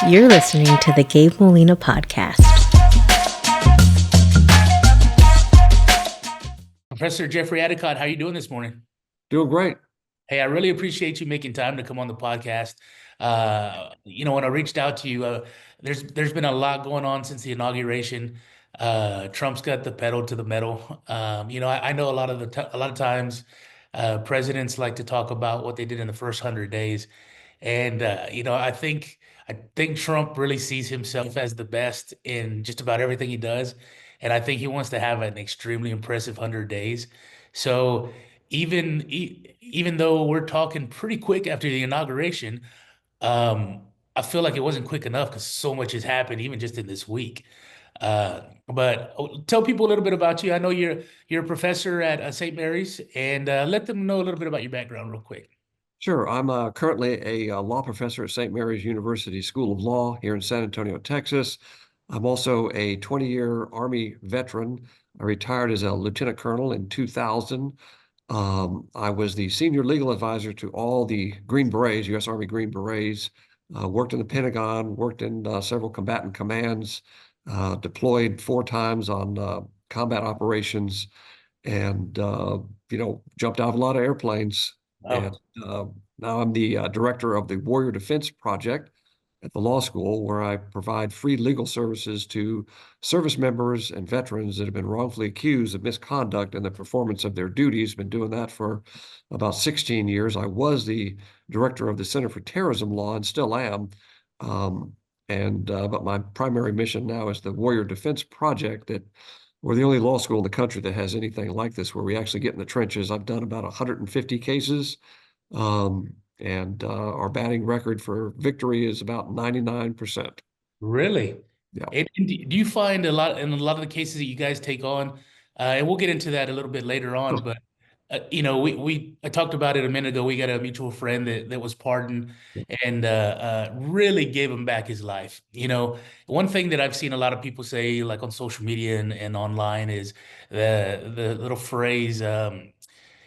You're listening to the Gabe Molina podcast. Professor Jeffrey Addicott, how are you doing this morning? Doing great. Hey, I really appreciate you making time to come on the podcast. When I reached out to you, there's been a lot going on since the inauguration. Trump's got the pedal to the metal. I know a lot of times presidents like to talk about what they did in the first 100 days, and I think Trump really sees himself as the best in just about everything he does, and I think he wants to have an extremely impressive 100 days. So even though we're talking pretty quick after the inauguration, um, I feel like it wasn't quick enough because so much has happened even just in this week. But tell people a little bit about you. I know you're a professor at St. Mary's, and let them know a little bit about your background real quick. Sure. I'm currently a law professor at St. Mary's University School of Law here in San Antonio, Texas. I'm also a 20-year Army veteran. I retired as a lieutenant colonel in 2000. I was the senior legal advisor to all the Green Berets, U.S. Army Green Berets, worked in the Pentagon, worked in several combatant commands, deployed 4 times on combat operations, and jumped out of a lot of airplanes. And Oh, uh, now I'm the director of the Warrior Defense Project at the law school, where I provide free legal services to service members and veterans that have been wrongfully accused of misconduct in the performance of their duties. Been doing that for about 16 years. I was the director of the Center for Terrorism Law and still am. Um, but my primary mission now is the Warrior Defense Project. That we're the only law school in the country that has anything like this, where we actually get in the trenches. I've done about 150 cases, and our batting record for victory is about 99%. really? Yeah. And do you find in a lot of the cases that you guys take on, and we'll get into that a little bit later on, but we I talked about it a minute ago. We got a mutual friend that was pardoned and really gave him back his life. One thing that I've seen a lot of people say, like on social media and online, is the little phrase,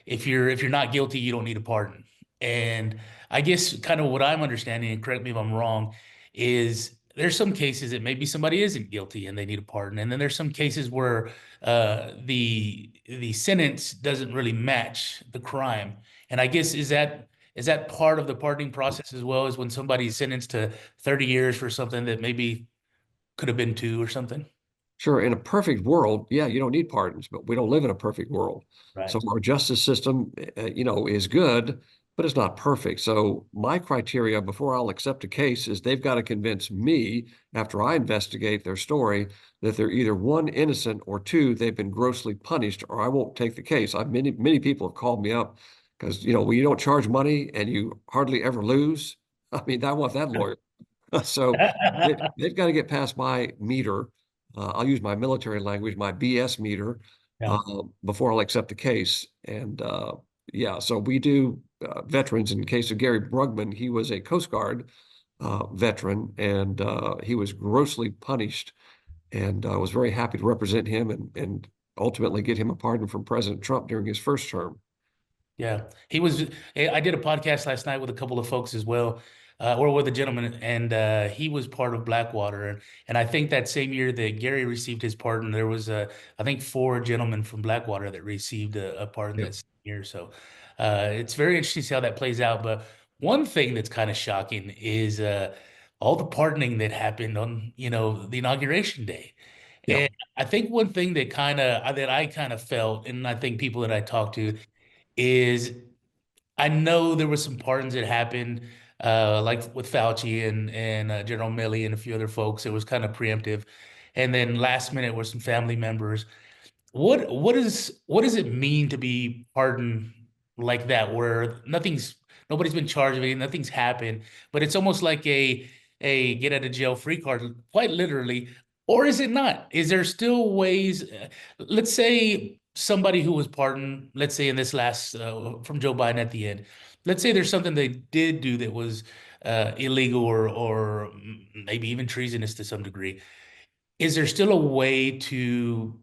if you're not guilty, you don't need a pardon. And I guess kind of what I'm understanding, and correct me if I'm wrong, is there's some cases that maybe somebody isn't guilty and they need a pardon, and then there's some cases where the sentence doesn't really match the crime. And I guess is that part of the pardoning process as well as when somebody's sentenced to 30 years for something that maybe could have been two or something? Sure. In a perfect world, yeah, you don't need pardons, but we don't live in a perfect world. So Right. our justice system, is good, but it's not perfect. So my criteria before I'll accept a case is they've got to convince me, after I investigate their story, that they're either one, innocent, or two, they've been grossly punished, or I won't take the case. Many people have called me up because, when you don't charge money and you hardly ever lose, I mean, I want that lawyer. So they've got to get past my meter. I'll use my military language, my BS meter, Yeah. before I'll accept the case. And yeah, so we do veterans. In the case of Gary Brugman, he was a Coast Guard veteran, and he was grossly punished. And I was very happy to represent him and ultimately get him a pardon from President Trump during his first term. Yeah, he was. I did a podcast last night with a couple of folks as well, or with a gentleman, and he was part of Blackwater, and I think that same year that Gary received his pardon, there was I think 4 gentlemen from Blackwater that received a pardon Yeah. that same year. So it's very interesting to see how that plays out. But one thing that's kind of shocking is all the pardoning that happened on the inauguration day, Yeah. and I think one thing that I kind of felt, and I think people that I talked to is I know there was some pardons that happened, like with Fauci and General Milley and a few other folks. It was kind of preemptive, and then last minute were some family members. What does it mean to be pardoned like that, where nobody's been charged of anything, nothing's happened, but it's almost like a get out of jail free card, quite literally, or is it not? Is there still ways? Let's say somebody who was pardoned, let's say in this last from Joe Biden at the end, let's say there's something they did do that was illegal or maybe even treasonous to some degree. Is there still a way to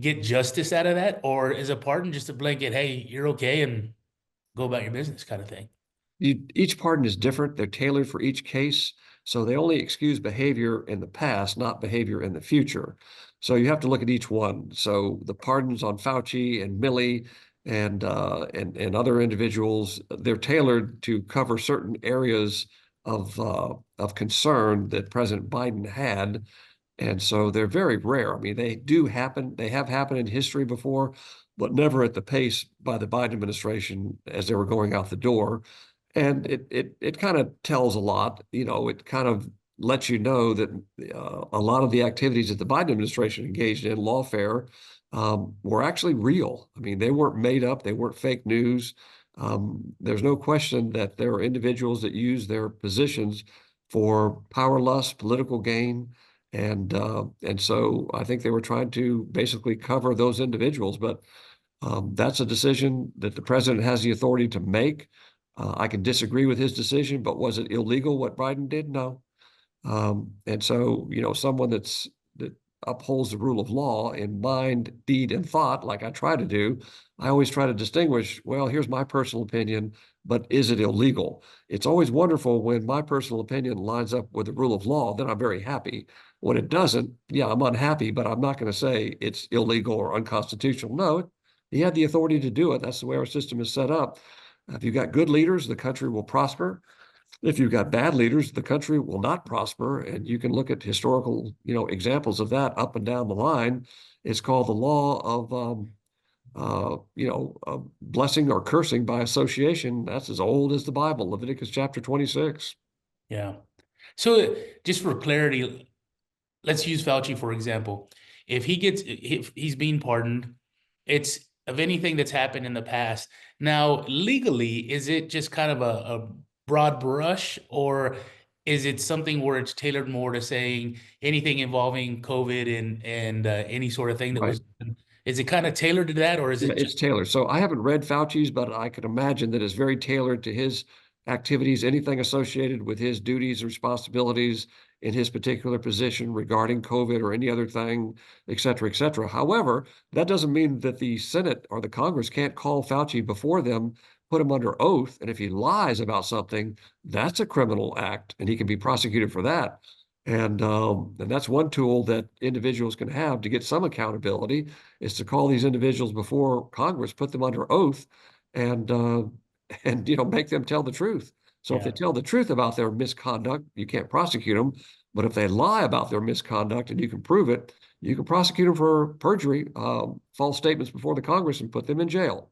get justice out of that, or is a pardon just a blanket, hey, you're okay and go about your business kind of thing? each pardon is different. They're tailored for each case. So they only excuse behavior in the past, not behavior in the future. So you have to look at each one. So the pardons on Fauci and Milley and other individuals, they're tailored to cover certain areas of concern that President Biden had. And so they're very rare. I mean, they do happen. They have happened in history before, but never at the pace by the Biden administration as they were going out the door. And it kind of tells a lot. It kind of lets you know that a lot of the activities that the Biden administration engaged in, lawfare, were actually real. I mean, they weren't made up. They weren't fake news. There's no question that there are individuals that use their positions for power lust, political gain, and so I think they were trying to basically cover those individuals. But that's a decision that the president has the authority to make. I can disagree with his decision, but was it illegal what Biden did? No. And so, someone that upholds the rule of law in mind, deed, and thought, like I try to do, I always try to distinguish, well, here's my personal opinion, but is it illegal? It's always wonderful when my personal opinion lines up with the rule of law, then I'm very happy. When it doesn't, yeah, I'm unhappy, but I'm not going to say it's illegal or unconstitutional. No, he had the authority to do it. That's the way our system is set up. If you've got good leaders, the country will prosper. If you've got bad leaders, the country will not prosper. And you can look at historical, examples of that up and down the line. It's called the law of blessing or cursing by association. That's as old as the Bible, Leviticus chapter 26. Yeah. So just for clarity, let's use Fauci, for example. If he's being pardoned, it's of anything that's happened in the past. Now, legally, is it just kind of a broad brush, or is it something where it's tailored more to saying anything involving COVID and any sort of thing that Right. was, is it kind of tailored to that, or is Yeah, it it's just, tailored. So I haven't read Fauci's, but I could imagine that it's very tailored to his activities, anything associated with his duties and responsibilities in his particular position regarding COVID or any other thing, et cetera, et cetera. However, that doesn't mean that the Senate or the Congress can't call Fauci before them, put him under oath, and if he lies about something, that's a criminal act, and he can be prosecuted for that. And that's one tool that individuals can have to get some accountability, is to call these individuals before Congress, put them under oath, and make them tell the truth. So if they yeah. tell the truth about their misconduct, you can't prosecute them. But if they lie about their misconduct and you can prove it, you can prosecute them for perjury, false statements before the Congress, and put them in jail.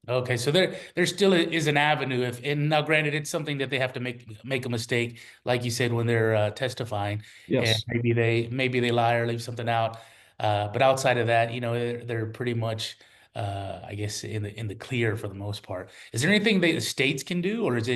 Okay, so there still is an avenue if, and now granted, it's something that they have to make a mistake, like you said, when they're testifying, and Yes. maybe they lie or leave something out. But outside of that, they're pretty much, I guess, in the clear for the most part. Is there anything that the states can do, or is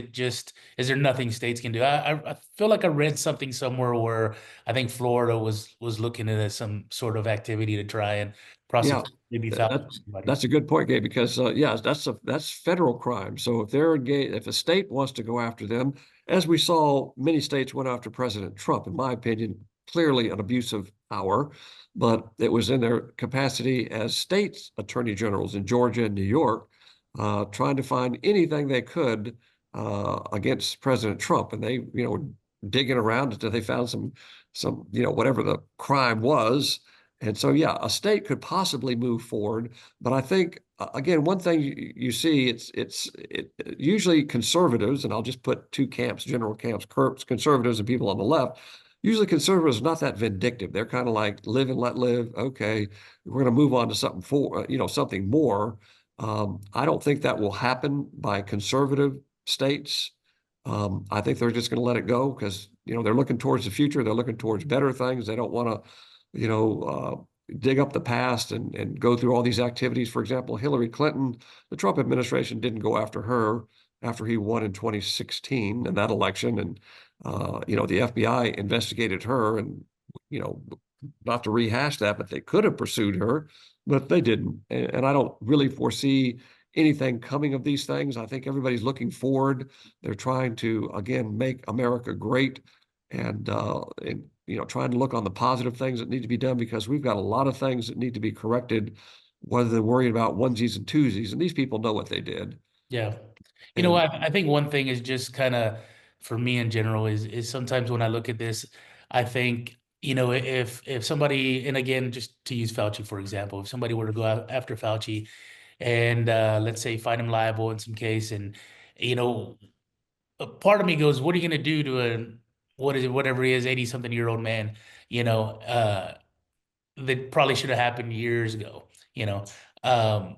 there nothing states can do? I feel like I read something somewhere where I think Florida was looking at some sort of activity to try and Yeah, prosecute maybe somebody. that's a good point, Gabe, because yeah, that's federal crime. So if they're engaged, if a state wants to go after them, as we saw, many states went after President Trump, in my opinion, clearly an abuse of power, but it was in their capacity as states attorney generals in Georgia and New York, trying to find anything they could against President Trump, and they, were digging around until they found some, whatever the crime was. And so, yeah, a state could possibly move forward, but I think again, one thing you see, it's usually conservatives, and I'll just put two camps, general camps, conservatives and people on the left. Usually, conservatives are not that vindictive. They're kind of like live and let live. Okay, we're going to move on to something more. I don't think that will happen by conservative states. I think they're just going to let it go because they're looking towards the future. They're looking towards better things. They don't want to dig up the past and go through all these activities. For example, Hillary Clinton, the Trump administration didn't go after her after he won in 2016 in that election. And, the FBI investigated her and, not to rehash that, but they could have pursued her, but they didn't. And I don't really foresee anything coming of these things. I think everybody's looking forward. They're trying to, again, make America great and trying to look on the positive things that need to be done, because we've got a lot of things that need to be corrected, rather than worrying about onesies and twosies. And these people know what they did. Yeah. You know, And I think one thing is just kind of for me in general is sometimes when I look at this, I think, you know, if somebody, and again, just to use Fauci for example, if somebody were to go out after Fauci and let's say find him liable in some case, and you know, a part of me goes, what are you going to do to a what is it, whatever he is, 80 something year old man, you know, that probably should have happened years ago, you know. Um,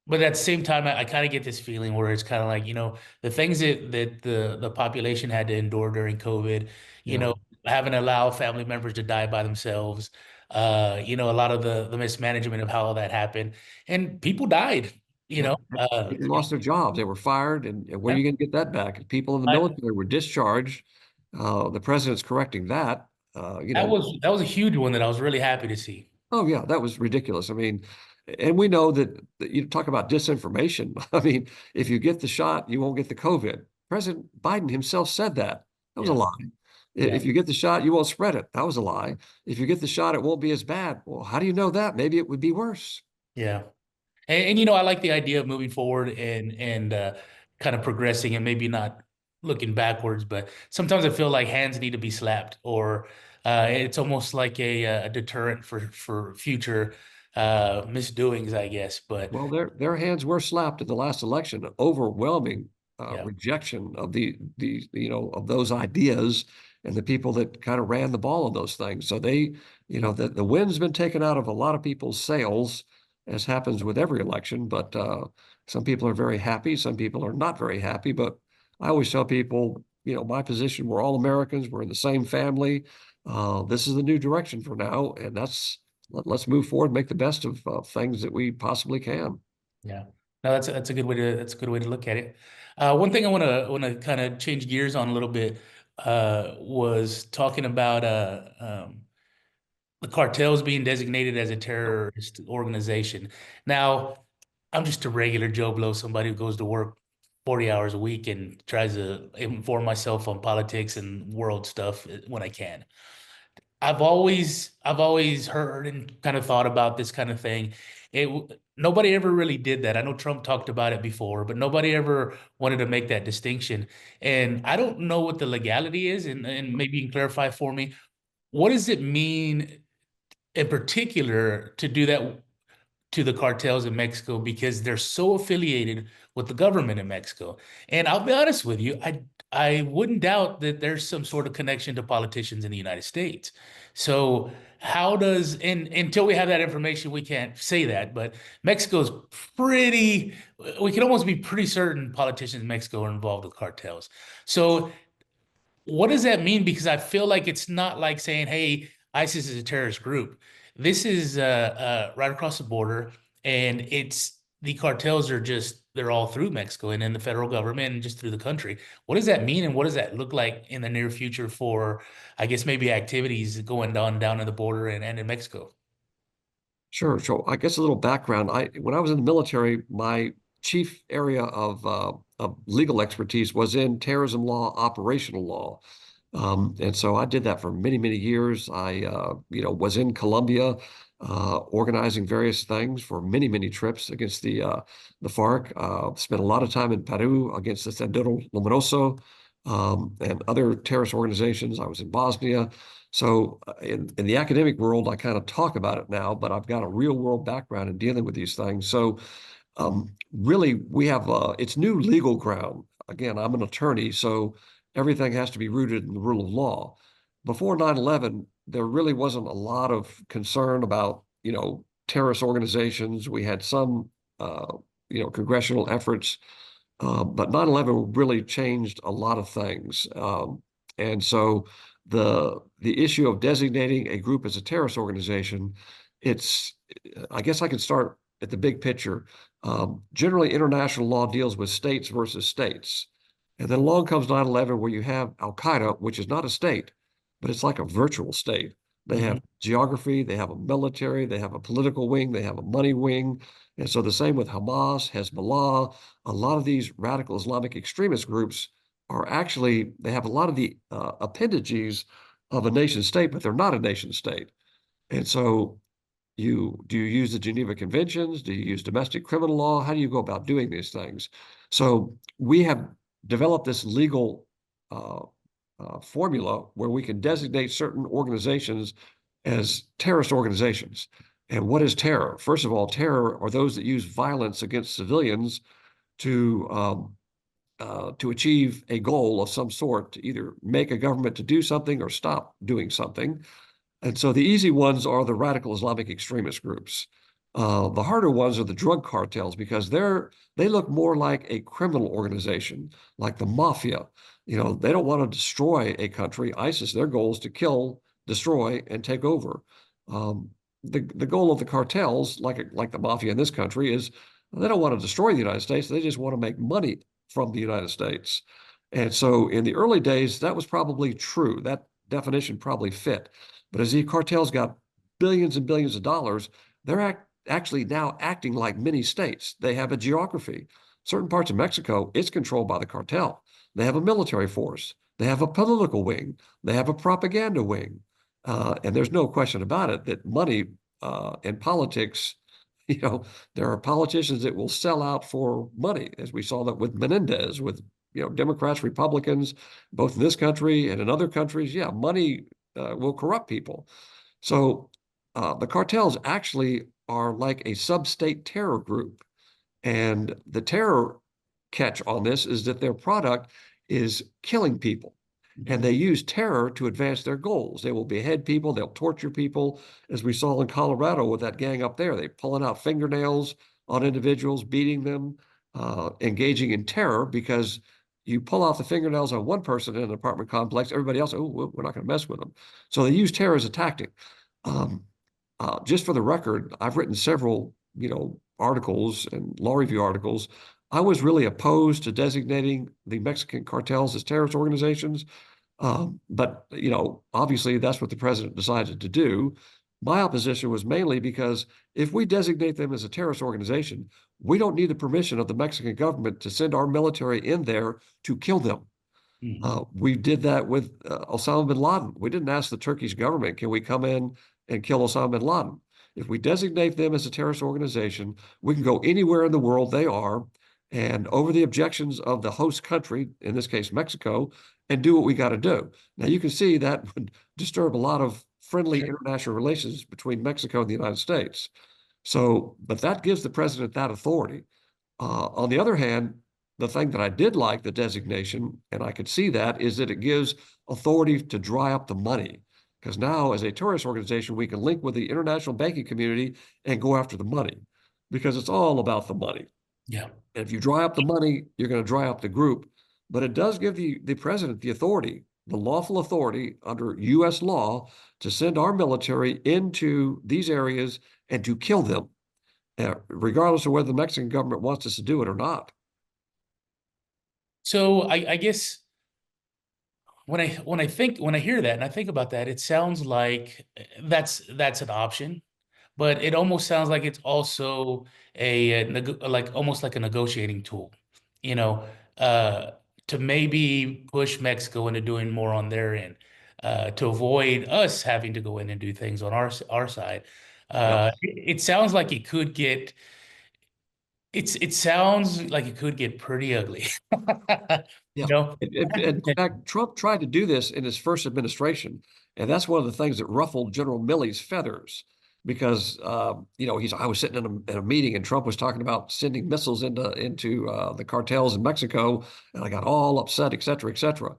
but at the same time, I kind of get this feeling where it's kind of like, you know, the things that the population had to endure during COVID, you yeah, know, having to allow family members to die by themselves, you know, a lot of the mismanagement of how that happened, and people died, you yeah, know, people lost their jobs. They were fired, and where are yeah, you going to get that back? People in the I, military were discharged. The president's correcting that. You know, that was a huge one that I was really happy to see. oh yeah, that was ridiculous. I mean, and we know that you talk about disinformation. I mean, if you get the shot, you won't get the COVID. President Biden himself said that. That was a Yeah, lie. yeah, If you get the shot, you won't spread it. That was a lie. If you get the shot, it won't be as bad. Well, how do you know that? Maybe it would be worse. yeah. And you know, I like the idea of moving forward and kind of progressing and maybe not looking backwards, but sometimes I feel like hands need to be slapped, or it's almost like a deterrent for future misdoings, I guess. But Well, their hands were slapped in the last election. An overwhelming yeah, rejection of the of those ideas and the people that kind of ran the ball on those things. So they, the wind's been taken out of a lot of people's sails, as happens with every election. But some people are very happy, some people are not very happy. But I always tell people, my position: we're all Americans, we're in the same family. This is the new direction for now, and let's move forward, make the best of things that we possibly can. yeah. No, that's a good way to look at it. One thing I want to kind of change gears on a little bit was talking about the cartels being designated as a terrorist organization. Now, I'm just a regular Joe Blow, somebody who goes to work 40 hours a week and tries to inform myself on politics and world stuff when I can. I've always heard and kind of thought about this kind of thing. Nobody ever really did that. I know Trump talked about it before, but nobody ever wanted to make that distinction. And I don't know what the legality is, and maybe you can clarify for me. What does it mean in particular to do that to the cartels in Mexico, because they're so affiliated with the government in Mexico? And I'll be honest with you, I wouldn't doubt that there's some sort of connection to politicians in the United States. So how does, and until we have that information, we can't say that, but Mexico's pretty, we can almost be pretty certain politicians in Mexico are involved with cartels. So what does that mean? Because I feel like it's not like saying, hey, ISIS is a terrorist group. This is right across the border, and it's the cartels are just, they're all through Mexico and in the federal government and just through the country. What does that mean, and what does that look like in the near future for, I guess, maybe activities going on down in the border and in Mexico? Sure. So I guess a little background. When I was in the military, my chief area of legal expertise was in terrorism law, operational law. And so I did that for many, many years. I, was in Colombia, organizing various things for many, many trips against the FARC. Spent a lot of time in Peru against the Sendero Luminoso, and other terrorist organizations. I was in Bosnia. So in the academic world, I kind of talk about it now, but I've got a real world background in dealing with these things. So really, we have it's new legal ground. Again, I'm an attorney, so everything has to be rooted in the rule of law. Before 9/11, there really wasn't a lot of concern about, terrorist organizations. We had some, congressional efforts, but 9/11 really changed a lot of things. And so the issue of designating a group as a terrorist organization, it's, I guess I could start at the big picture. Generally, international law deals with states versus states. And then along comes 9/11, where you have Al Qaeda, which is not a state, but it's like a virtual state. They Hmm. have geography, they have a military, they have a political wing, they have a money wing. And so the same with Hamas, Hezbollah. A lot of these radical Islamic extremist groups are actually, they have a lot of the appendages of a nation state, but they're not a nation state. And so Do you use the Geneva Conventions? Do you use domestic criminal law? How do you go about doing these things? So we have developed this legal uh, formula where we can designate certain organizations as terrorist organizations. And what is terror? First of all, terror are those that use violence against civilians to achieve a goal of some sort, to either make a government to do something or stop doing something. And so the easy ones are the radical Islamic extremist groups. The harder ones are the drug cartels because they look more like a criminal organization, like the mafia. They don't want to destroy a country. ISIS, their goal is to kill, destroy, and take over. The goal of the cartels, like the mafia in this country, is they don't want to destroy the United States. They just want to make money from the United States. And so in the early days, that was probably true. That definition probably fit. But as the cartels got billions and billions of dollars, they're actually now acting like mini states. They have a geography. Certain parts of Mexico, it's controlled by the cartel. They have a military force. They have a political wing. They have a propaganda wing. And there's no question about it that money and politics, there are politicians that will sell out for money, as we saw that with Menendez, with Democrats, Republicans, both in this country and in other countries. Yeah, money will corrupt people. So the cartels actually are like a sub-state terror group. And the terror catch on this is that their product is killing people. And they use terror to advance their goals. They will behead people, they'll torture people, as we saw in Colorado with that gang up there. They're pulling out fingernails on individuals, beating them, engaging in terror because you pull off the fingernails on one person in an apartment complex, everybody else, oh, we're not going to mess with them. So they use terror as a tactic. Just for the record, I've written several, articles and law review articles. I was really opposed to designating the Mexican cartels as terrorist organizations. But, obviously that's what the president decided to do. My opposition was mainly because if we designate them as a terrorist organization, we don't need the permission of the Mexican government to send our military in there to kill them. We did that with Osama bin Laden. We didn't ask the Turkish government, can we come in and kill Osama bin Laden? If we designate them as a terrorist organization, we can go anywhere in the world they are and over the objections of the host country, in this case, Mexico, and do what we got to do. Now, you can see that would disturb a lot of friendly international relations between Mexico and the United States. So, but that gives the president that authority. On the other hand, the thing that I did like the designation, and I could see that, is that it gives authority to dry up the money. Because now, as a terrorist organization, we can link with the international banking community and go after the money because it's all about the money. Yeah. And if you dry up the money, you're going to dry up the group. But it does give the president the authority, the lawful authority under U.S. law to send our military into these areas and to kill them, regardless of whether the Mexican government wants us to do it or not. So I guess when I hear that and I think about that, it sounds like that's an option, but it almost sounds like it's also like almost like a negotiating tool, you know, uh, to maybe push Mexico into doing more on their end, to avoid us having to go in and do things on our side. Yep. It sounds like it could get it sounds like it could get pretty ugly. You Yeah. know? In fact, Trump tried to do this in his first administration, and that's one of the things that ruffled General Milley's feathers because I was sitting in a meeting and Trump was talking about sending missiles into the cartels in Mexico, and I got all upset, et cetera, et cetera.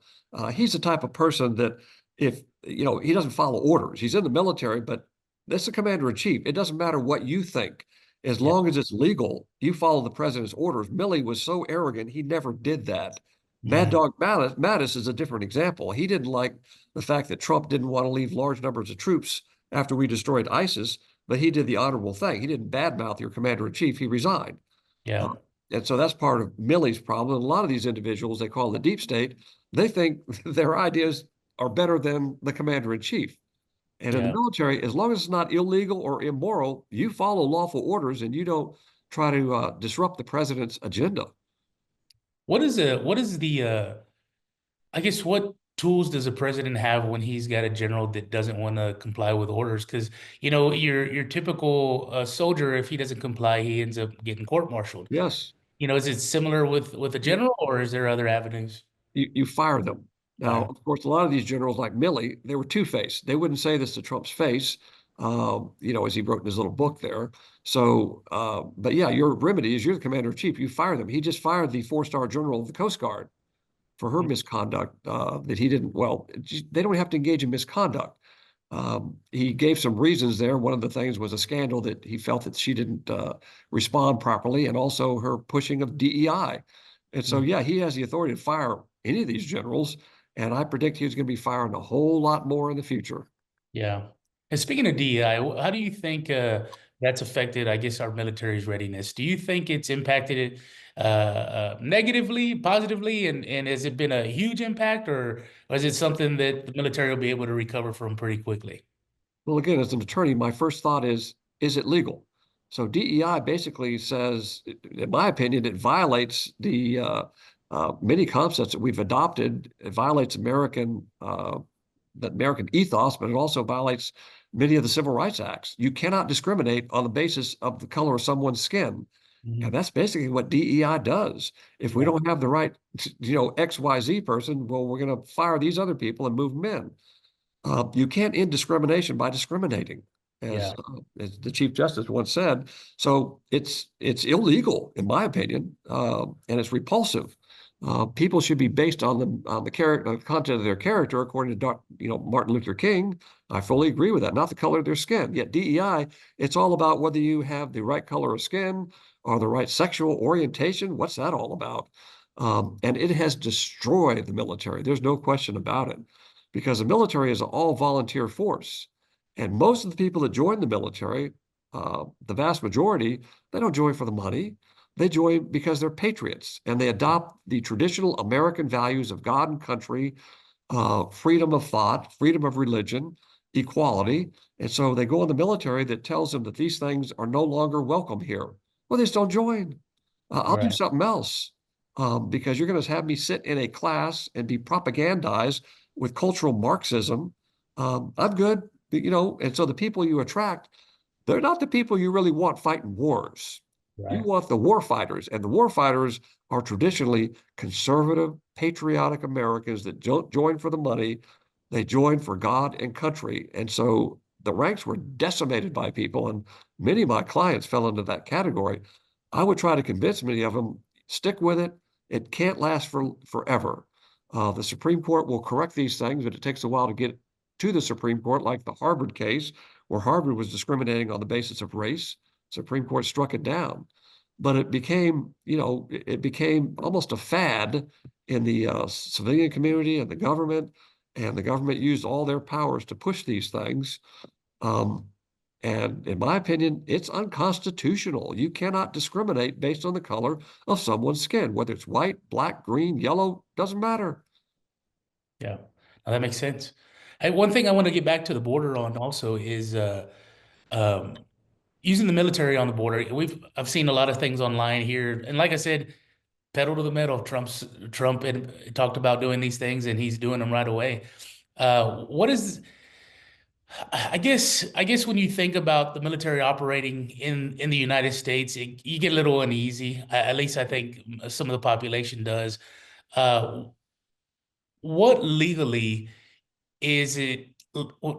He's the type of person that if he doesn't follow orders, he's in the military, but that's the commander in chief. It doesn't matter what you think. As Yeah. long as it's legal, you follow the president's orders. Milley was so arrogant, he never did that. Mad Mm, Dog Mattis is a different example. He didn't like the fact that Trump didn't want to leave large numbers of troops after we destroyed ISIS, but he did the honorable thing. He didn't badmouth your commander in chief. He resigned. yeah. Uh, and so that's part of Milley's problem. And a lot of these individuals they call the deep state, they think their ideas are better than the commander in chief. And in the Yeah. military, as long as it's not illegal or immoral, you follow lawful orders and you don't try to disrupt the president's agenda. What is the I guess what tools does a president have when he's got a general that doesn't want to comply with orders? Because, you know, your typical soldier, if he doesn't comply, he ends up getting court-martialed. Yes. You know, is it similar with a general, or is there other avenues? You fire them. Now, Fire. of course, a lot of these generals like Milley, they were two-faced. They wouldn't say this to Trump's face, as he wrote in his little book there. So, but yeah, your remedy is you're the commander in chief. You fire them. He just fired the four-star general of the Coast Guard for her misconduct that he didn't, well, they don't have to engage in misconduct. He gave some reasons there. One of the things was a scandal that he felt that she didn't respond properly, and also her pushing of DEI. And so, yeah, he has the authority to fire any of these generals, and I predict he's going to be firing a whole lot more in the future. Yeah. And speaking of DEI, how do you think that's affected, I guess, our military's readiness? Do you think it's impacted it negatively, positively, and has it been a huge impact, or is it something that the military will be able to recover from pretty quickly? Well, again, as an attorney, my first thought is it legal? So DEI basically says, in my opinion, it violates the many concepts that we've adopted. It violates the American ethos, but it also violates many of the civil rights acts. You cannot discriminate on the basis of the color of someone's skin. And that's basically what DEI does. If we Yeah. don't have the right, XYZ person, well, we're going to fire these other people and move them in. You can't end discrimination by discriminating, Yeah. as the Chief Justice once said. So it's illegal, in my opinion, and it's repulsive. People should be based on the character, the content of their character, according to Martin Luther King. I fully agree with that. Not the color of their skin. Yet DEI, it's all about whether you have the right color of skin or the right sexual orientation. What's that all about? And it has destroyed the military. There's no question about it, because the military is an all-volunteer force. And most of the people that join the military, the vast majority, they don't join for the money. They join because they're patriots, and they adopt the traditional American values of God and country, freedom of thought, freedom of religion, equality. And so they go in the military that tells them that these things are no longer welcome here. Well, they just don't join. I'll do Right. something else, because you're going to have me sit in a class and be propagandized with cultural Marxism. I'm good, and so the people you attract, they're not the people you really want fighting wars. You Right. want the war fighters, and the war fighters are traditionally conservative, patriotic Americans that don't join for the money. They join for God and country. And so the ranks were decimated by people, and many of my clients fell into that category. I would try to convince many of them, stick with it. It can't last forever. The Supreme Court will correct these things, but it takes a while to get to the Supreme Court, like the Harvard case, where Harvard was discriminating on the basis of race. Supreme Court struck it down. But it became, it became almost a fad in the civilian community and the government used all their powers to push these things. And in my opinion, it's unconstitutional. You cannot discriminate based on the color of someone's skin, whether it's white, black, green, yellow, doesn't matter. Yeah. Now, that makes sense. Hey, one thing I want to get back to the border on also is um, using the military on the border. I've seen a lot of things online here, and like I said, pedal to the metal. Trump had talked about doing these things, and he's doing them right away. What is I guess when you think about the military operating in the United States, you get a little uneasy. At least I think some of the population does. Uh, what legally is it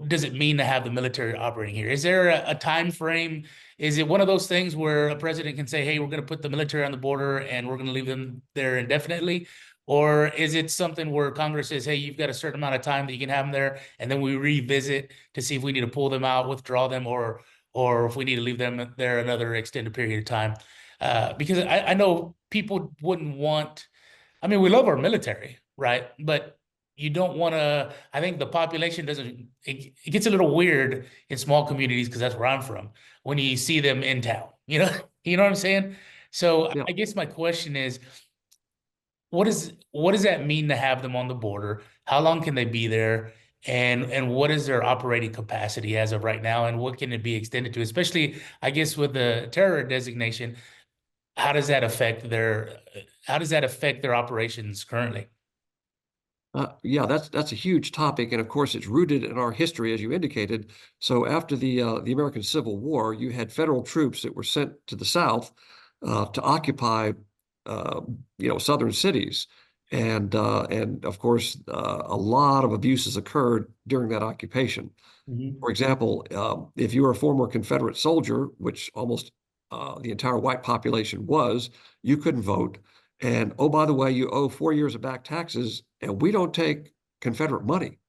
does it mean to have the military operating here? Is there a time frame? Is it one of those things where a president can say, hey, we're going to put the military on the border and we're going to leave them there indefinitely? Or is it something where Congress says, hey, you've got a certain amount of time that you can have them there, and then we revisit to see if we need to pull them out, withdraw them, or if we need to leave them there another extended period of time? Because I know people wouldn't want, I mean, we love our military, right? But you don't want to, I think the population doesn't, it gets a little weird in small communities because that's where I'm from when you see them in town, you know what I'm saying? So Yeah. I guess my question is, what does that mean to have them on the border? How long can they be there? And what is their operating capacity as of right now? And what can it be extended to? Especially, I guess, with the terror designation, how does that affect their operations currently? Yeah, that's a huge topic, and of course, it's rooted in our history, as you indicated. So after the American Civil War, you had federal troops that were sent to the South to occupy, uh, southern cities, and of course, a lot of abuses occurred during that occupation. Mhm. For example, if you were a former Confederate soldier, which almost the entire white population was, you couldn't vote. And oh, by the way, you owe 4 years of back taxes, and we don't take Confederate money.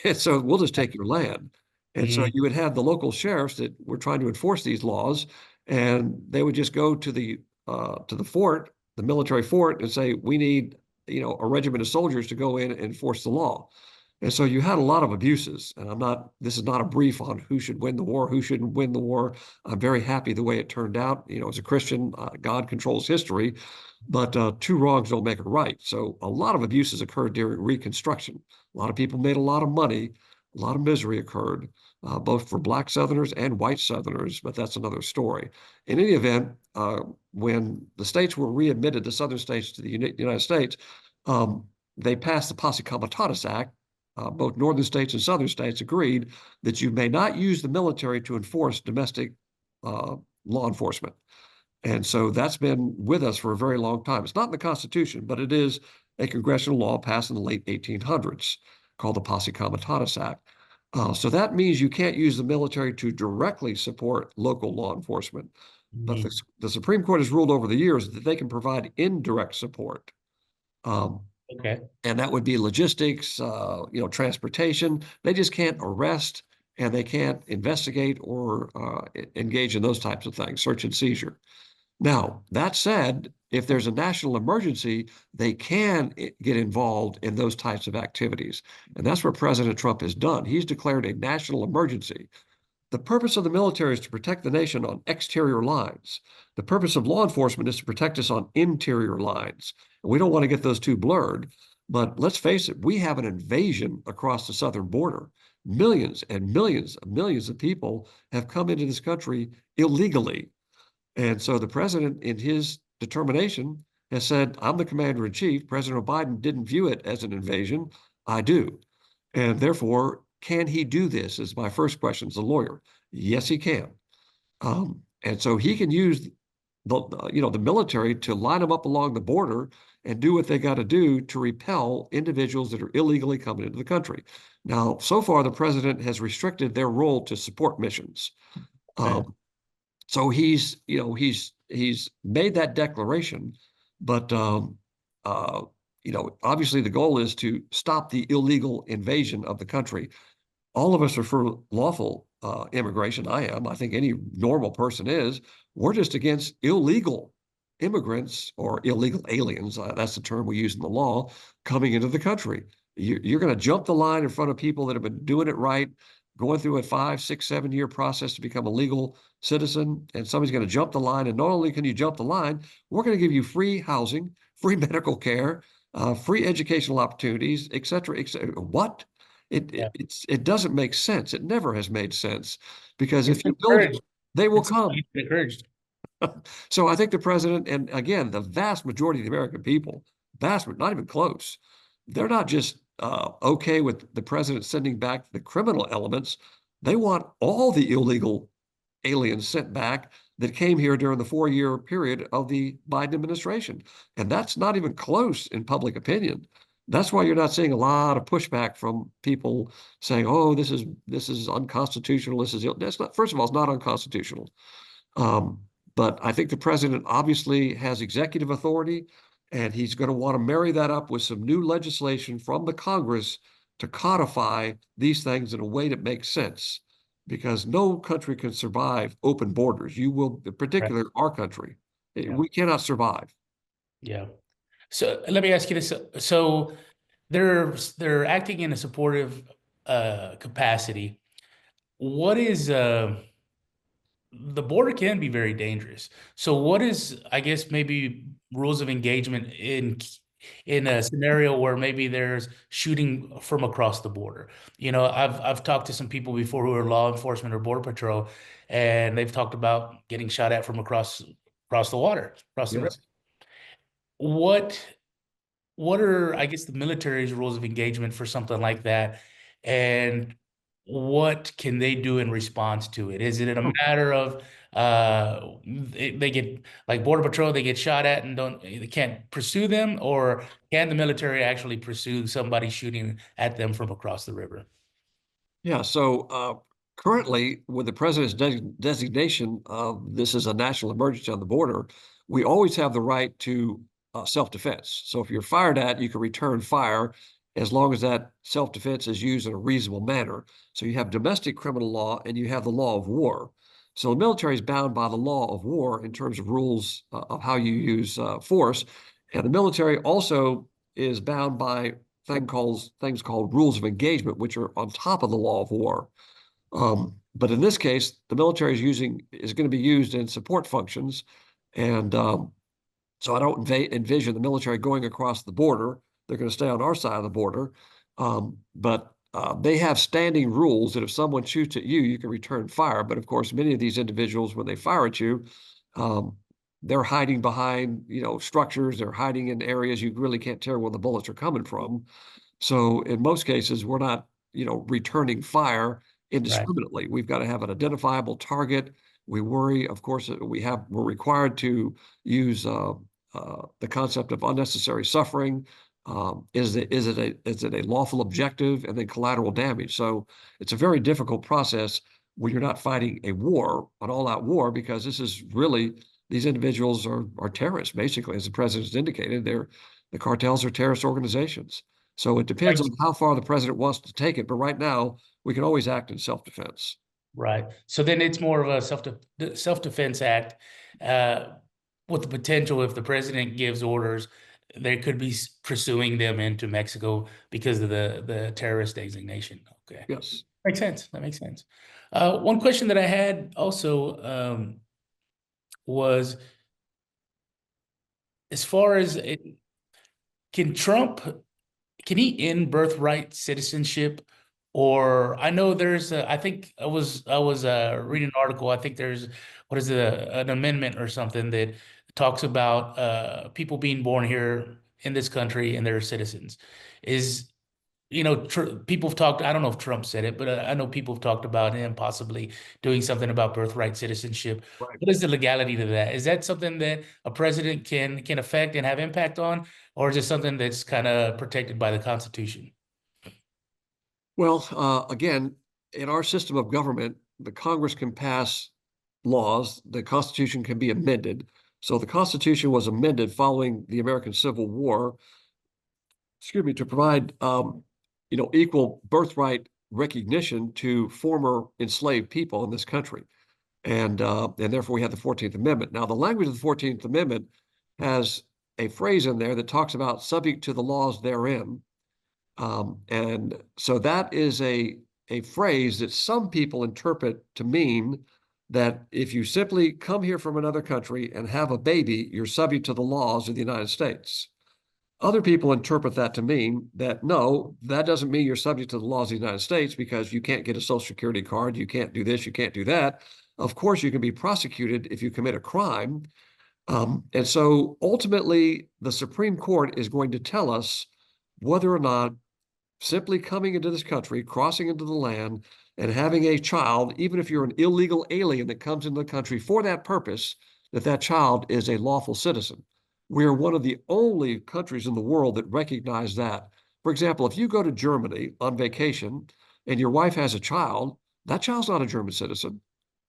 And so we'll just take your land. And so Mhm. you would have the local sheriffs that were trying to enforce these laws, and they would just go to the fort, the military fort, and say, "We need, a regiment of soldiers to go in and enforce the law." And so you had a lot of abuses. And this is not a brief on who should win the war, who shouldn't win the war. I'm very happy the way it turned out. As a Christian, God controls history, but two wrongs don't make a right. So a lot of abuses occurred during Reconstruction. A lot of people made a lot of money. A lot of misery occurred, both for Black Southerners and white Southerners, but that's another story. In any event, when the states were readmitted, the Southern states to the United States, um, they passed the Posse Comitatus Act. Both northern states and southern states agreed that you may not use the military to enforce domestic uh, law enforcement. And so that's been with us for a very long time. It's not in the Constitution, but it is a congressional law passed in the late 1800s called the Posse Comitatus Act. So that means you can't use the military to directly support local law enforcement. But Mhm. the Supreme Court has ruled over the years that they can provide indirect support. Um, Okay. and that would be logistics, transportation. They just can't arrest and they can't investigate or engage in those types of things, search and seizure. Now, that said, if there's a national emergency, they can get involved in those types of activities. And that's what President Trump has done. He's declared a national emergency. The purpose of the military is to protect the nation on exterior lines. The purpose of law enforcement is to protect us on interior lines. And we don't want to get those two blurred. But let's face it, we have an invasion across the southern border. Millions and millions of people have come into this country illegally. And so the president, in his determination, has said, I'm the commander in chief. President Biden didn't view it as an invasion. I do. And therefore, can he do this? Is my first question as a lawyer. Yes, he can. And so he can use the military to line them up along the border and do what they got to do to repel individuals that are illegally coming into the country. Now, so far, the president has restricted their role to support missions. Okay. Um, so he's made that declaration, but obviously the goal is to stop the illegal invasion of the country. All of us are for lawful immigration. I am. I think any normal person is. We're just against illegal immigrants or illegal aliens. That's the term we use in the law coming into the country. You're going to jump the line in front of people that have been doing it right, going through a 5, 6, 7 year process to become a legal citizen, and somebody's going to jump the line. And not only can you jump the line, we're going to give you free housing, free medical care, free educational opportunities, et cetera, et cetera. What? Yeah. It doesn't make sense. It never has made sense because It's if you build it, encouraged. they will It's come. encouraged. So I think the president, and again, the vast majority of the American people, not even close, they're not just okay with the president sending back the criminal elements. They want all the illegal aliens sent back that came here during the 4 year period of the Biden administration. And that's not even close in public opinion. That's why you're not seeing a lot of pushback from people saying, "Oh, this is unconstitutional. That's not. First of all, it's not unconstitutional. Um, but I think the president obviously has executive authority, and he's going to want to marry that up with some new legislation from the Congress to codify these things in a way that makes sense. Because no country can survive open borders. You will, in Right. particular, our country. Yeah. We cannot survive. Yeah. So let me ask you this. So they're acting in a supportive capacity. What is the border can be very dangerous. So what is, I guess, maybe rules of engagement in a scenario where maybe there's shooting from across the border? I've talked to some people before who are law enforcement or border patrol, and they've talked about getting shot at from across the water, across the river. Yes. What what are, I guess, the military's rules of engagement for something like that? And what can they do in response to it? Is it a matter of they get like Border Patrol, they get shot at and they can't pursue them, or can the military actually pursue somebody shooting at them from across the river? Yeah, so currently, with the president's designation of this is a national emergency on the border, we always have the right to self-defense. So if you're fired at, you can return fire as long as that self-defense is used in a reasonable manner. So you have domestic criminal law and you have the law of war. So the military is bound by the law of war in terms of rules of how you use force. And the military also is bound by things called rules of engagement, which are on top of the law of war. But in this case, the military is going to be used in support functions, and so I don't envision the military going across the border. They're going to stay on our side of the border, but they have standing rules that if someone shoots at you, you can return fire. But of course, many of these individuals, when they fire at you, um, they're hiding behind, structures. They're hiding in areas you really can't tell where the bullets are coming from. So in most cases, we're not, returning fire Right. indiscriminately. We've got to have an identifiable target. We worry, of course, we're required to use the concept of unnecessary suffering. Is it a lawful objective, and then collateral damage? So it's a very difficult process when you're not fighting a war, an all-out war, because this is really these individuals are terrorists, basically, as the president's indicated. The cartels are terrorist organizations. So it depends Like, on how far the president wants to take it. But right now, we can always act in self-defense. right. So then it's more of a self-defense act, uh, with the potential, if the president gives orders, they could be pursuing them into Mexico because of the terrorist designation. Okay. Yes. Makes sense. That makes sense. One question that I had also was, as far as can Trump, can he end birthright citizenship? Or I know I think I was reading an article. I think there's, what is it, an amendment or something that talks about people being born here in this country and they're citizens. Is people have talked, I don't know if Trump said it, but I know people have talked about him possibly doing something about birthright citizenship. Right. What is the legality to that? Is that something that a president can affect and have impact on, or is it something that's kind of protected by the Constitution? Well, again, in our system of government, the Congress can pass laws. The Constitution can be amended. So the Constitution was amended following the American Civil War, excuse me, to provide equal birthright recognition to former enslaved people in this country. And therefore we have the 14th Amendment. Now, the language of the 14th Amendment has a phrase in there that talks about subject to the laws therein. And so that is a phrase that some people interpret to mean that if you simply come here from another country and have a baby, you're subject to the laws of the United States. Other people interpret that to mean that no, that doesn't mean you're subject to the laws of the United States because you can't get a Social Security card, you can't do this, you can't do that. Of course, you can be prosecuted if you commit a crime. And so ultimately, the Supreme Court is going to tell us whether or not simply coming into this country, crossing into the land, and having a child, even if you're an illegal alien that comes into the country for that purpose, that child is a lawful citizen. We are one of the only countries in the world that recognize that. For example, if you go to Germany on vacation and your wife has a child, that child's not a German citizen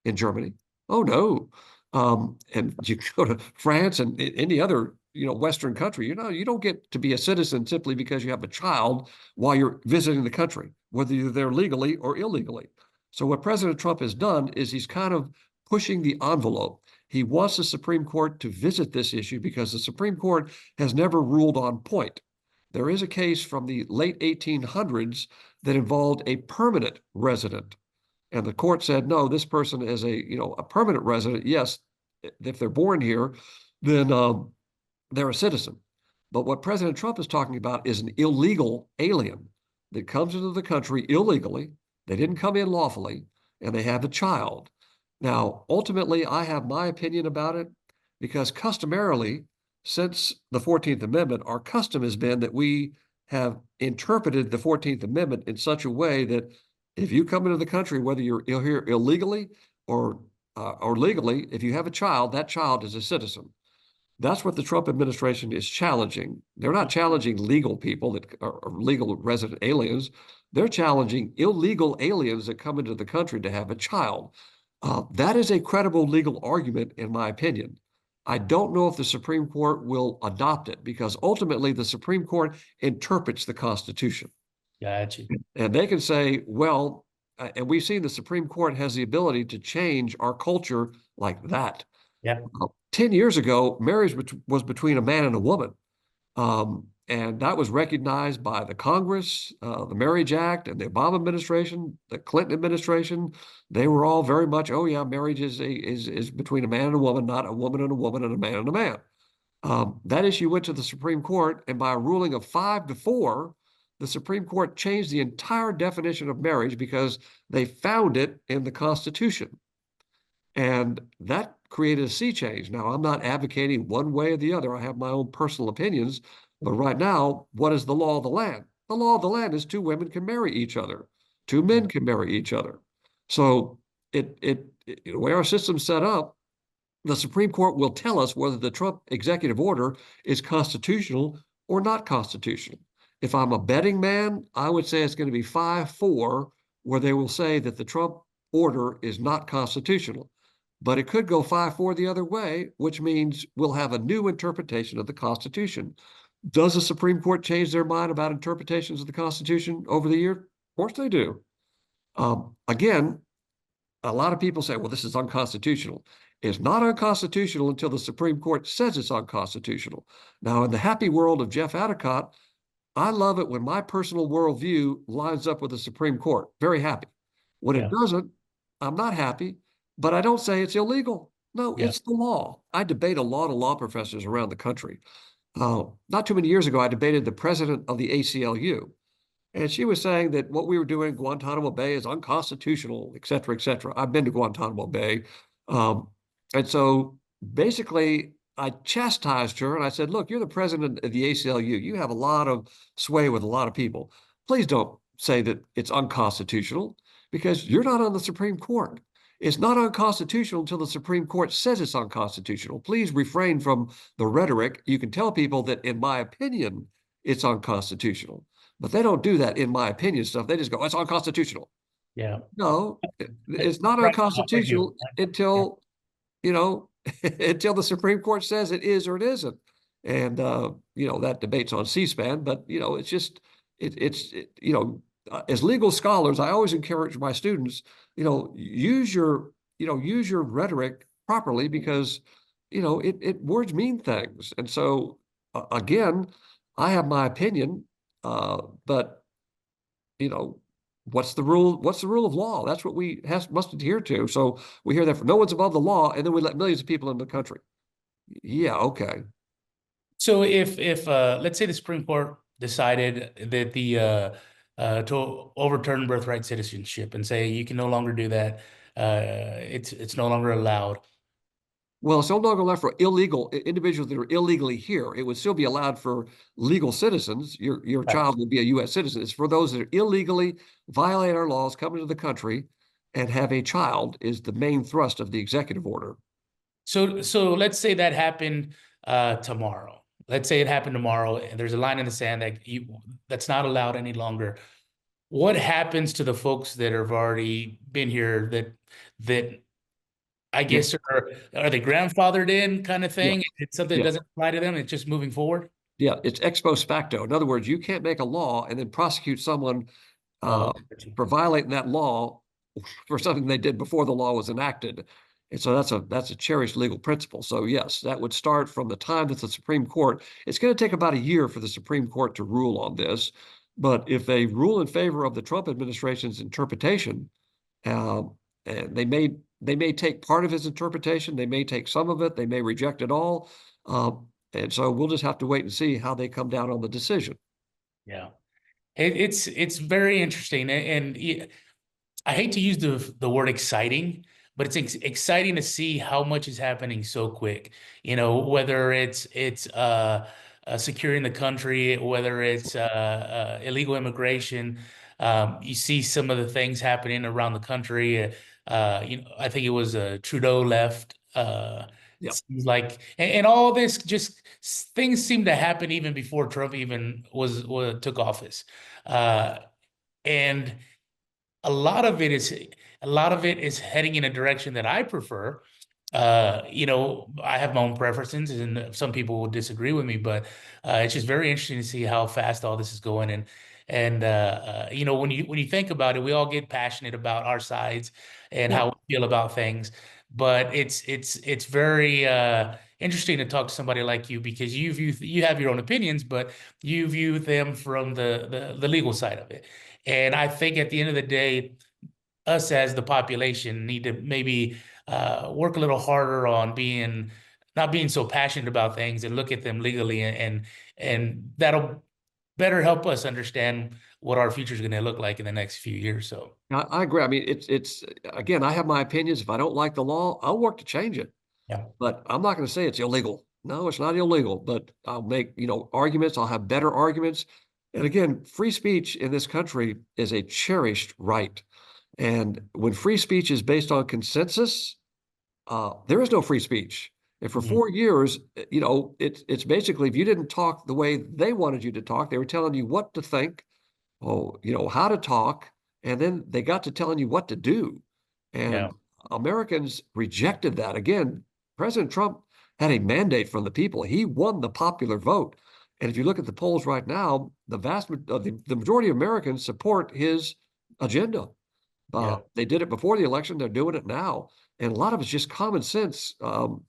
in Germany. Oh no. And you go to France and any other Western country, you don't get to be a citizen simply because you have a child while you're visiting the country, whether you're there legally or illegally. So what President Trump has done is he's kind of pushing the envelope. He wants the Supreme Court to visit this issue because the Supreme Court has never ruled on point. There is a case from the late 1800s that involved a permanent resident. And the court said, no, this person is a permanent resident. Yes, if they're born here, then they're a citizen. But what President Trump is talking about is an illegal alien that comes into the country illegally. They didn't come in lawfully, and they have a child. Now, ultimately, I have my opinion about it because customarily, since the 14th Amendment, our custom has been that we have interpreted the 14th Amendment in such a way that if you come into the country, whether you're here illegally or legally, if you have a child, that child is a citizen. That's what the Trump administration is challenging. They're not challenging legal people that are legal resident aliens. They're challenging illegal aliens that come into the country to have a child. That is a credible legal argument, in my opinion. I don't know if the Supreme Court will adopt it because ultimately the Supreme Court interprets the Constitution. Gotcha. And they can say, well, and we've seen the Supreme Court has the ability to change our culture like that. Yeah. 10 years ago, marriage was between a man and a woman. And that was recognized by the Congress, the Marriage Act, and the Obama administration, the Clinton administration. They were all very much, oh yeah, marriage is between a man and a woman, not a woman and a woman and a man and a man. That issue went to the Supreme Court, and by a ruling of 5-4, the Supreme Court changed the entire definition of marriage because they found it in the Constitution. And that created a sea change. Now, I'm not advocating one way or the other. I have my own personal opinions. But right now, what is the law of the land? The law of the land is 2 women can marry each other. 2 men can marry each other. So the way our system's set up, the Supreme Court will tell us whether the Trump executive order is constitutional or not constitutional. If I'm a betting man, I would say it's going to be 5-4, where they will say that the Trump order is not constitutional. But it could go 5-4 the other way, which means we'll have a new interpretation of the Constitution. Does the Supreme Court change their mind about interpretations of the Constitution over the year? Of course they do. Again, a lot of people say, well, this is unconstitutional. It's not unconstitutional until the Supreme Court says it's unconstitutional. Now, in the happy world of Jeff Addicott, I love it when my personal worldview lines up with the Supreme Court. Very happy. When it doesn't, I'm not happy, but I don't say it's illegal. No, it's the law. I debate a lot of law professors around the country. Not too many years ago, I debated the president of the ACLU. And she was saying that what we were doing in Guantanamo Bay is unconstitutional, et cetera, et cetera. I've been to Guantanamo Bay. And so basically, I chastised her and I said, look, you're the president of the ACLU. You have a lot of sway with a lot of people. Please don't say that it's unconstitutional because you're not on the Supreme Court. It's not unconstitutional until the Supreme Court says it's unconstitutional. Please refrain from the rhetoric. You can tell people that, in my opinion, it's unconstitutional. But they don't do that in my opinion stuff. They just go, it's unconstitutional. Yeah. No, it's not unconstitutional until, until the Supreme Court says it is or it isn't. And, that debate's on C-SPAN, but, it's just, as legal scholars, I always encourage my students, use your rhetoric properly because, words mean things. And so, again, I have my opinion, but, what's the rule? What's the rule of law? That's what we must adhere to. So we hear that no one's above the law, and then we let millions of people into the country. Yeah, okay. So if let's say the Supreme Court decided that to overturn birthright citizenship and say you can no longer do that, it's no longer allowed. Well, it's no longer allowed for illegal individuals that are illegally here. It would still be allowed for legal citizens. Your child would be a U.S. citizen. It's for those that are illegally violate our laws, come into the country, and have a child is the main thrust of the executive order. So let's say that happened tomorrow. Let's say it happened tomorrow, and there's a line in the sand that's not allowed any longer. What happens to the folks that have already been here that I guess are they grandfathered in kind of thing? It's something that doesn't apply to them. It's just moving forward. Yeah, it's ex post facto. In other words, you can't make a law and then prosecute someone for violating that law for something they did before the law was enacted. And so that's a cherished legal principle. So yes, that would start from the time that the Supreme Court. It's going to take about a year for the Supreme Court to rule on this. But if they rule in favor of the Trump administration's interpretation, and they may take part of his interpretation, they may take some of it, they may reject it all. And so we'll just have to wait and see how they come down on the decision. Yeah, it's very interesting. And I hate to use the word exciting, but it's exciting to see how much is happening so quick. You know, whether it's securing the country, whether it's illegal immigration. You see some of the things happening around the country. You know, I think it was Trudeau left. It Yep. seems like, and all this just things seem to happen even before Trump even took office, and a lot of it is heading in a direction that I prefer. You know, I have my own preferences, and some people will disagree with me, but it's just very interesting to see how fast all this is going. And you know, when you think about it, we all get passionate about our sides and Yeah. how we feel about things. But it's very interesting to talk to somebody like you because you have your own opinions, but you view them from the legal side of it. And I think at the end of the day, us as the population need to maybe work a little harder on not being so passionate about things and look at them legally, and that'll better help us understand what our future is going to look like in the next few years. So I agree. I mean, it's again, I have my opinions. If I don't like the law, I'll work to change it. yeah, But I'm not going to say it's illegal. No, it's not illegal, but I'll make, arguments. I'll have better arguments. And again, free speech in this country is a cherished right. And when free speech is based on consensus, there is no free speech. And for mhm, 4 years, it's basically if you didn't talk the way they wanted you to talk, they were telling you what to think, how to talk, and then they got to telling you what to do. yeah, And Americans rejected that. Again, President Trump had a mandate from the people. He won the popular vote. And if you look at the polls right now, the majority of Americans support his agenda. yeah, They did it before the election. They're doing it now. And a lot of it's just common sense.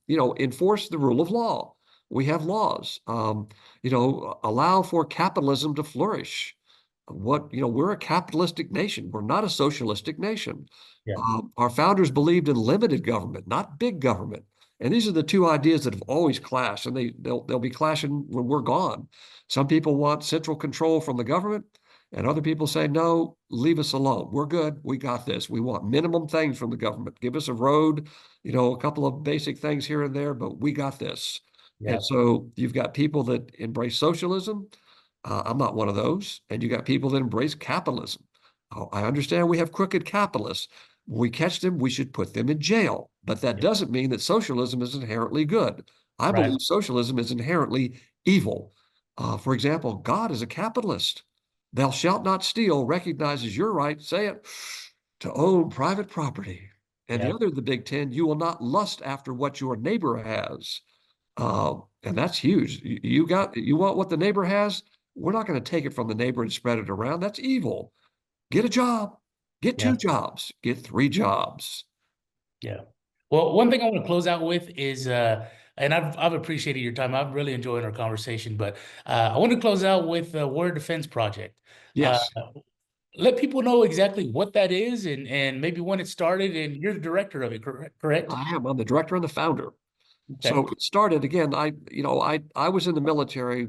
Enforce the rule of law. We have laws. Allow for capitalism to flourish. We're a capitalistic nation. We're not a socialistic nation. yeah, Our founders believed in limited government, not big government. And these are the two ideas that have always clashed, and they'll be clashing when we're gone. Some people want central control from the government, and other people say, no, leave us alone. We're good. We got this. We want minimum things from the government. Give us a road, a couple of basic things here and there, but we got this. yeah, And so you've got people that embrace socialism. I'm not one of those. And you got people that embrace capitalism. Oh, I understand we have crooked capitalists. When we catch them, we should put them in jail. But that yeah. doesn't mean that socialism is inherently good. I Right. believe socialism is inherently evil. For example, God is a capitalist. Thou shalt not steal recognizes your right, say it, to own private property. And the Yeah, other of the big 10, you will not lust after what your neighbor has. And that's huge. You want what the neighbor has? We're not going to take it from the neighbor and spread it around. That's evil. Get a job, get yeah, 2 jobs, get 3 jobs. yeah. Well, one thing I want to close out with is, and I've appreciated your time. I've really enjoyed our conversation, but I want to close out with the Warrior Defense Project. Uh, Yes, let people know exactly what that is and maybe when it started. And you're the director of it, correct? I am. I'm the director and the founder. Okay. So it started again. I was in the military.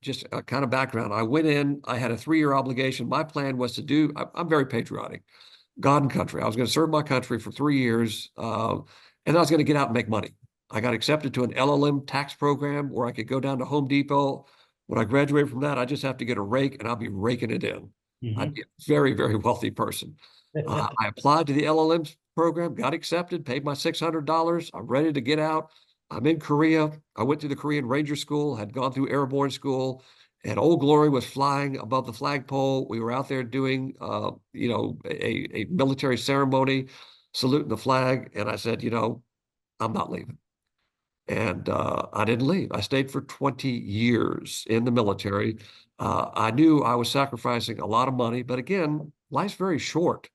Just a kind of background. I went in. I had a 3-year obligation. My plan was to do. I'm very patriotic, God and country. I was going to serve my country for 3 years, and I was going to get out and make money. I got accepted to an LLM tax program where I could go down to Home Depot. When I graduated from that, I just have to get a rake, and I'll be raking it in. I'd be Hmm. a very, very wealthy person. I applied to the LLM program, got accepted, paid my $600. I'm ready to get out. I'm in Korea. I went to the Korean Ranger School, had gone through airborne school, and Old Glory was flying above the flagpole. We were out there doing, a military ceremony, saluting the flag. And I said, I'm not leaving. And I didn't leave. I stayed for 20 years in the military. I knew I was sacrificing a lot of money, but again, life's very short.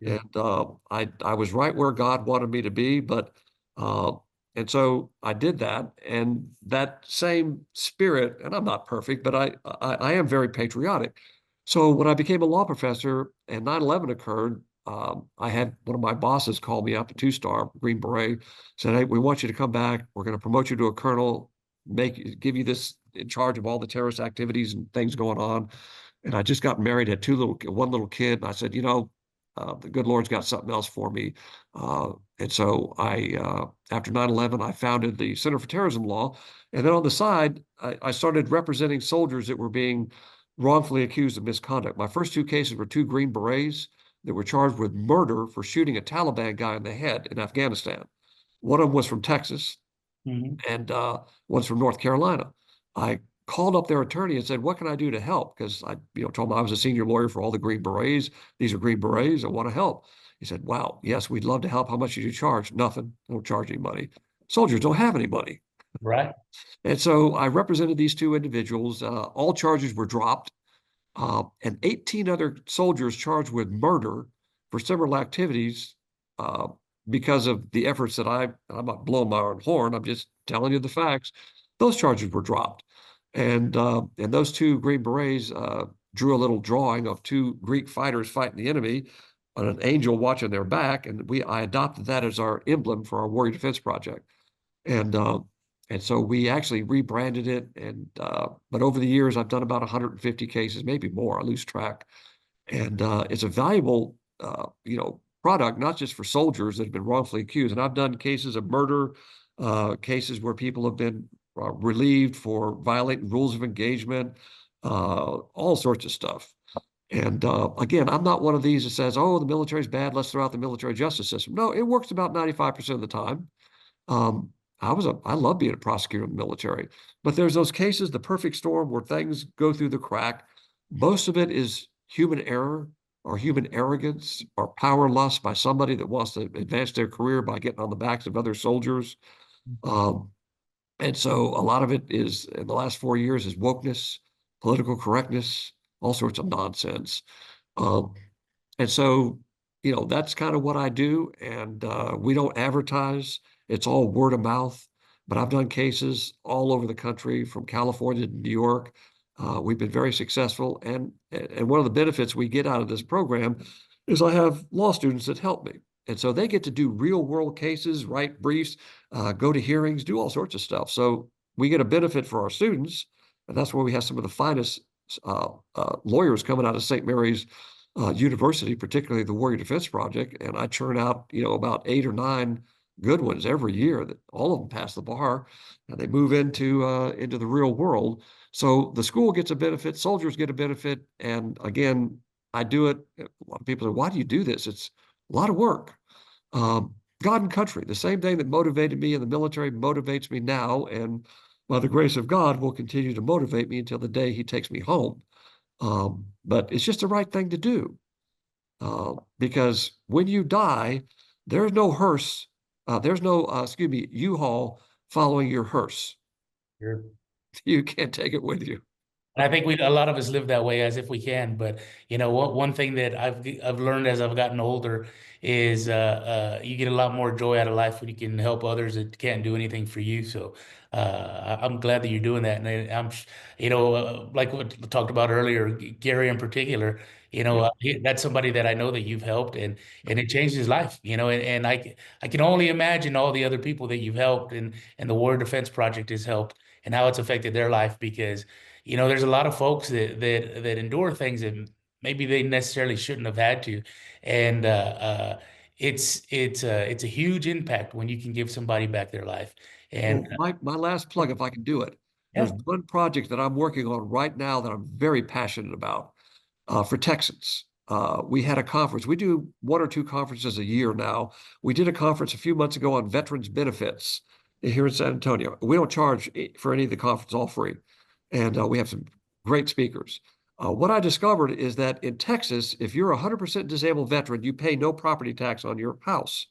Yeah. And I was right where God wanted me to be, but uh, and so I did that, and that same spirit. And I'm not perfect, but I am very patriotic. So when I became a law professor and 9/11 occurred, I had one of my bosses call me up, a 2-star Green Beret, said, "Hey, we want you to come back. We're going to promote you to a colonel, give you this in charge of all the terrorist activities and things going on." And I just got married, had one little kid, and I said, The good Lord's got something else for me. And so after 9/11, I founded the Center for Terrorism Law. And then on the side, I started representing soldiers that were being wrongfully accused of misconduct. My first two cases were two Green Berets that were charged with murder for shooting a Taliban guy in the head in Afghanistan. One of them was from Texas, and one's from North Carolina. I called up their attorney and said, "What can I do to help?" Because I, told him I was a senior lawyer for all the Green Berets. These are Green Berets. I want to help. He said, "Wow, yes, we'd love to help. How much did you charge?" "Nothing. Don't charge any money. Soldiers don't have any money." Right. And so I represented these two individuals. All charges were dropped, and 18 other soldiers charged with murder for similar activities uh, because of the efforts that I'm not blowing my own horn. I'm just telling you the facts. Those charges were dropped. And those two Green Berets drew a little drawing of two Greek fighters fighting the enemy on an angel watching their back. And I adopted that as our emblem for our Warrior Defense Project. And and so we actually rebranded it. But over the years, I've done about 150 cases, maybe more. I lose track. And it's a valuable, product, not just for soldiers that have been wrongfully accused. And I've done cases of murder, cases where people have been relieved for violating rules of engagement, all sorts of stuff. And again, I'm not one of these that says, "Oh, the military's bad. Let's throw out the military justice system." No, it works about 95% of the time. Um, I love being a prosecutor in the military, but there's those cases, the perfect storm where things go through the crack. Most of it is human error or human arrogance or power lust by somebody that wants to advance their career by getting on the backs of other soldiers. Um, and so a lot of it is in the last 4 years is wokeness, political correctness, all sorts of nonsense. Um, and so, that's kind of what I do. And we don't advertise. It's all word of mouth. But I've done cases all over the country, from California to New York. We've been very successful. And one of the benefits we get out of this program is I have law students that help me. And so they get to do real world cases, write briefs, go to hearings, do all sorts of stuff. So we get a benefit for our students. And that's where we have some of the finest lawyers coming out of St. Mary's University, particularly the Warrior Defense Project. And I churn out, about 8 or 9 good ones every year that all of them pass the bar and they move into the real world. So the school gets a benefit, soldiers get a benefit. And again, I do it. A lot of people say, "Why do you do this?" It's a lot of work. God and country, the same thing that motivated me in the military motivates me now. And by the grace of God, will continue to motivate me until the day he takes me home. But it's just the right thing to do. Because when you die, there's no hearse, there's no, U-Haul following your hearse. Sure. You can't take it with you. I think a lot of us live that way as if we can. But one thing that I've learned as I've gotten older is you get a lot more joy out of life when you can help others that can't do anything for you. So I'm glad that you're doing that. And like what we talked about earlier, Gary in particular, Yeah. that's somebody that I know that you've helped, and it changed his life. And I can only imagine all the other people that you've helped, and the War Defense Project has helped, and how it's affected their life. Because there's a lot of folks that endure things that maybe they necessarily shouldn't have had to, and it's a huge impact when you can give somebody back their life. Well, And my last plug, if I can do it, there's yeah, one project that I'm working on right now that I'm very passionate about. For Texans. We had a conference. We do 1 or 2 conferences a year now. We did a conference a few months ago on veterans benefits here in San Antonio. We don't charge for any of the conference, all free. And we have some great speakers. What I discovered is that in Texas, if you're a 100% disabled veteran, you pay no property tax on your house.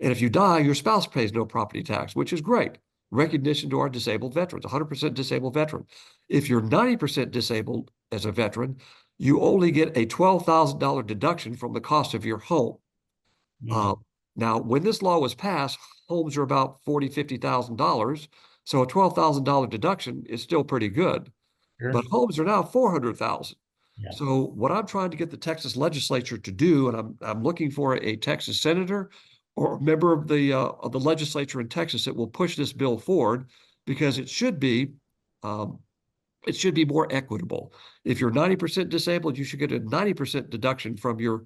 And if you die, your spouse pays no property tax, which is great. Recognition to our disabled veterans, 100% disabled veteran. If you're 90% disabled as a veteran, you only get a $12,000 deduction from the cost of your home. mm, Uh, Now, when this law was passed, homes are about $40,000, $50,000. So a $12,000 deduction is still pretty good. But sure, homes are now 400,000. yeah, So what I'm trying to get the Texas legislature to do, and I'm looking for a Texas senator or a member of the legislature in Texas that will push this bill forward, because um, it should be more equitable. If you're 90% disabled, you should get a 90% deduction from your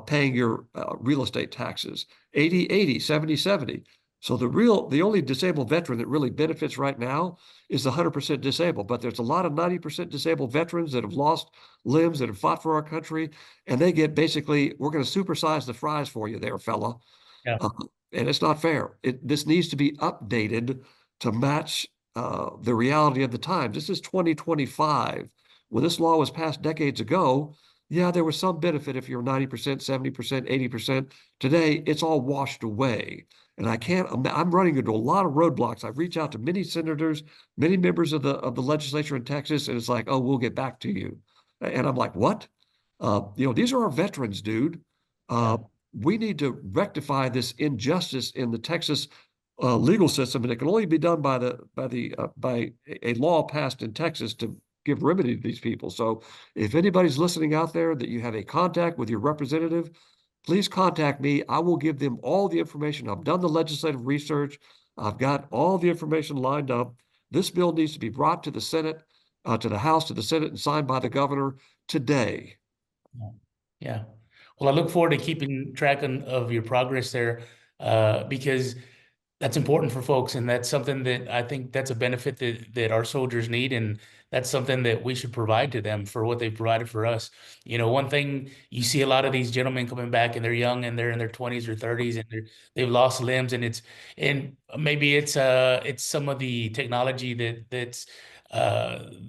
paying your real estate taxes. 80/80, 70/70. So the only disabled veteran that really benefits right now is the 100% disabled. But there's a lot of 90% disabled veterans that have lost limbs, that have fought for our country, and they get basically, we're going to supersize the fries for you there, fella. Yeah. And it's not fair. This needs to be updated to match the reality of the times. This is 2025. When this law was passed decades ago, yeah, there was some benefit if you're 90%, 70%, 80%. Today, it's all washed away. And I'm running into a lot of roadblocks. I've reached out to many senators, many members of the legislature in Texas, and it's like, oh, we'll get back to you. And I'm like, what? These are our veterans, dude. We need to rectify this injustice in the Texas legal system, and it can only be done by a law passed in Texas to give remedy to these people. So if anybody's listening out there that you have a contact with your representative, please contact me. I will give them all the information. I've done the legislative research. I've got all the information lined up. This bill needs to be brought to the Senate, to the House, to the Senate, and signed by the governor today. Yeah. Well, I look forward to keeping track of your progress there, because that's important for folks, and that's something that I think that's a benefit that our soldiers need, and that's something that we should provide to them for what they've provided for us. One thing, you see a lot of these gentlemen coming back, and they're young, and they're in their 20s or 30s, and they've lost limbs, and maybe it's some of the technology that's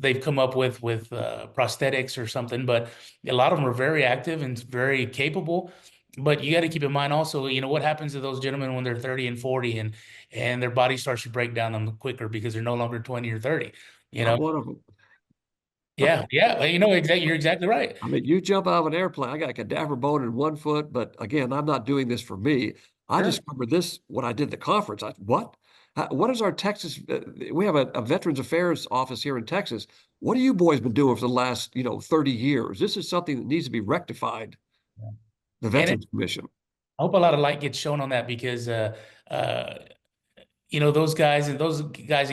they've come up with prosthetics or something, but a lot of them are very active and very capable. But you got to keep in mind also, what happens to those gentlemen when they're 30 and 40 and their body starts to break down them quicker because they're no longer 20 or 30, Not one of them. Yeah. You're exactly right. I mean, you jump out of an airplane, I got a cadaver bone in one foot, but again, I'm not doing this for me. I Sure. discovered this when I did the conference. What? What is our Texas? We have a Veterans Affairs office here in Texas. What have you boys been doing for the last, 30 years? This is something that needs to be rectified. Yeah. The Veterans Commission. I hope a lot of light gets shown on that because, those guys and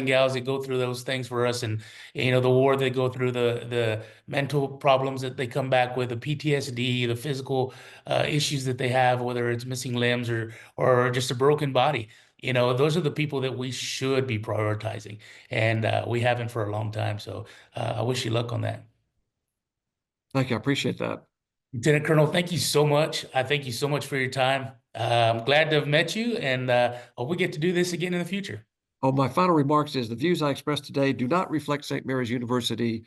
gals that go through those things for us, and the war they go through, the mental problems that they come back with, the PTSD, the physical issues that they have, whether it's missing limbs or just a broken body. Those are the people that we should be prioritizing, and we haven't for a long time. So I wish you luck on that. Thank you. I appreciate that. Lieutenant Colonel, thank you so much. I thank you so much for your time. I'm glad to have met you, and hope we get to do this again in the future. Oh, my final remarks is the views I expressed today do not reflect St. Mary's University.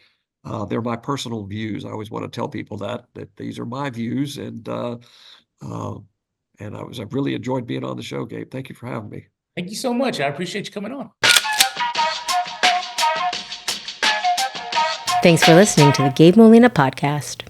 They're my personal views. I always want to tell people that these are my views, and I've really enjoyed being on the show, Gabe. Thank you for having me. Thank you so much. I appreciate you coming on. Thanks for listening to the Gabe Molina Podcast.